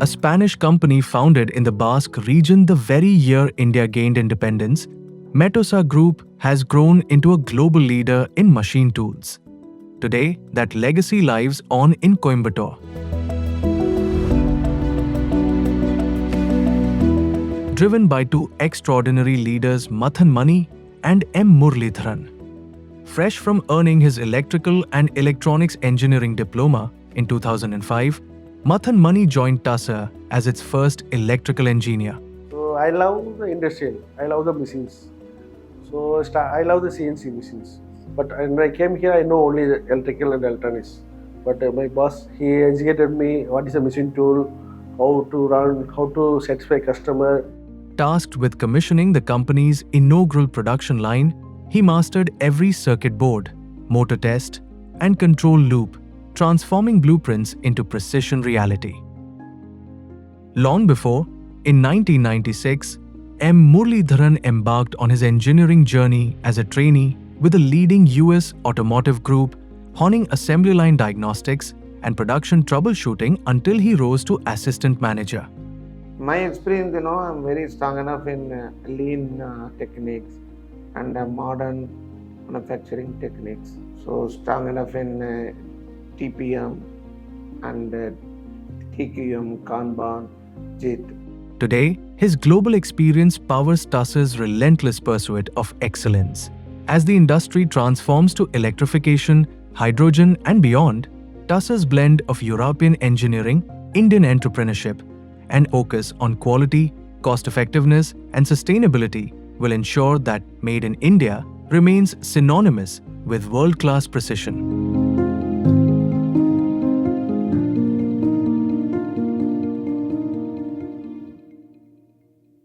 a Spanish company founded in the Basque region the very year India gained independence, Mathan Group has grown into a global leader in machine tools. Today, that legacy lives on in Coimbatore. Driven by two extraordinary leaders, Mathan Mani and M. Muralidharan. Fresh from earning his electrical and electronics engineering diploma in 2005, Mathan Mani joined Tussor as its first electrical engineer. So I love the industrial, I love the machines. So I love the CNC machines. But when I came here, I know only the electrical and electronics. But my boss, he educated me what is a machine tool, how to run, how to satisfy customer. Tasked with commissioning the company's inaugural production line, he mastered every circuit board, motor test, and control loop, transforming blueprints into precision reality. Long before, in 1996, M. Muralidharan embarked on his engineering journey as a trainee with a leading US automotive group, honing assembly line diagnostics and production troubleshooting until he rose to assistant manager. My experience, I'm very strong enough in lean techniques and modern manufacturing techniques. So strong enough in TPM and TQM, Kanban, JIT. Today, his global experience powers Tussor's relentless pursuit of excellence. As the industry transforms to electrification, hydrogen, and beyond, Tussor's blend of European engineering, Indian entrepreneurship, and focus on quality, cost-effectiveness, and sustainability will ensure that Made in India remains synonymous with world-class precision.